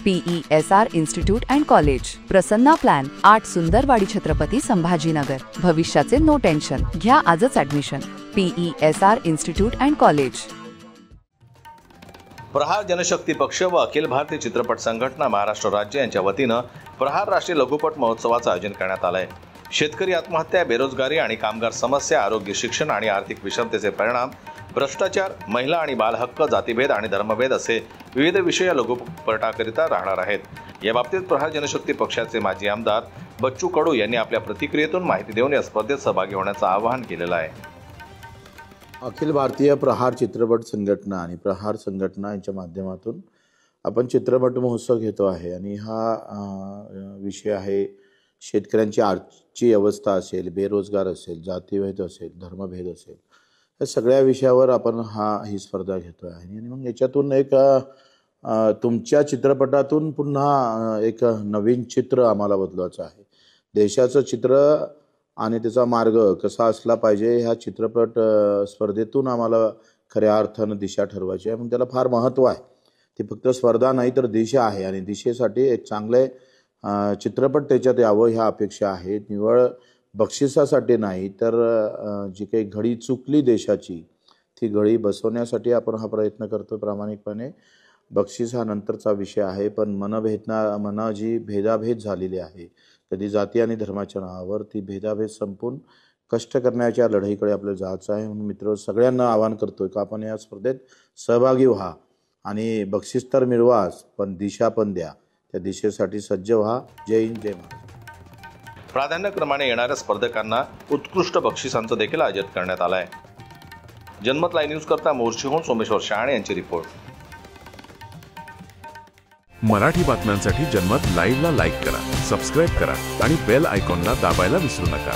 PESR institute and college, Prasanna plan, 8 Sundarwadi, Chhatrapati Sambhajinagar. भविष्याचे no tension, घ्या आजच admission. PESR institute and college. Prahar Janshakti Paksha व अखिल भारतीय चित्रपट संघटना महाराष्ट्र राज्य यांच्या वतीनं प्रहार राष्ट्रीय लघुपट महोत्सवाचं आयोजन करण्यात आलं आहे। शेतकरी आत्महत्या, बेरोजगारी आणि कामगार समस्या, आरोग्य, शिक्षण आणि आर्थिक विषमतेचे परिणाम, भ्रष्टाचार, महिला आणि बालहक्क, जातीभेद आणि धर्मभेद असे विविध विषय या लघुपटाकरिता राहणार आहेत। या बाबतीत प्रहार जनशक्ती पक्षाचे माजी आमदार बच्चू कडू यांनी आपल्या प्रतिक्रियेतून माहिती देऊन या स्पर्धेत सहभागी होण्याचं आवाहन केलेलं आहे। अखिल भारतीय प्रहार चित्रपट संघटना आणि प्रहार संघटना यांच्या माध्यमातून आपण चित्रपट महोत्सव घेतो आहे आणि हा विषय आहे शेतकऱ्यांची आजची अवस्था असेल, बेरोजगार असेल, जातीभेद असेल, धर्मभेद असेल, या सगळ्या विषयावर आपण ही स्पर्धा घेतो आहे। आणि मग याच्यातून एक तुमच्या चित्रपटातून पुन्हा एक नवीन चित्र आम्हाला बदलवायचं आहे। देशाचं चित्र आणि त्याचा मार्ग कसा असला पाहिजे ह्या चित्रपट स्पर्धेतून आम्हाला खऱ्या अर्थानं दिशा ठरवायची आहे। मग त्याला फार महत्त्व आहे। ती फक्त स्पर्धा नाही तर दिशा आहे आणि दिशेसाठी एक चांगले चित्रपट त्याच्यात यावं ह्या अपेक्षा आहे। निवळ बक्षिसासाठी नाही तर जी काही घडी चुकली देशाची ती घडी बसवण्यासाठी आपण हा प्रयत्न करतो प्रामाणिकपणे। बक्षीस हा नंतरचा विषय आहे, पण मन जी भेदाभेद झालेली आहे कधी जाती आणि धर्माच्या नावावर, ती भेदाभेद संपून कष्ट करण्याच्या लढाईकडे आपल्याला जायचं आहे। म्हणून मित्र सगळ्यांना आवाहन करतोय की आपण या स्पर्धेत सहभागी व्हा आणि बक्षीस तर मिळवाच, पण दिशा पण द्या। त्या दिशेसाठी सज्ज व्हा। जय हिंद, जय महाराष्ट्र। प्राधान्यक्रमाने येणाऱ्या स्पर्धकांना उत्कृष्ट बक्षिसांचं देखील आयोजित करण्यात आलं आहे। जनमत लाईव्ह न्यूज करता मोर्शीहून सोमेश्वर शहाणे यांची रिपोर्ट। मराठी बातम्यांसाठी जनमत लाईव्हला लाईक करा, सबस्क्राईब करा आणि बेल आयकॉनला दाबायला विसरू नका।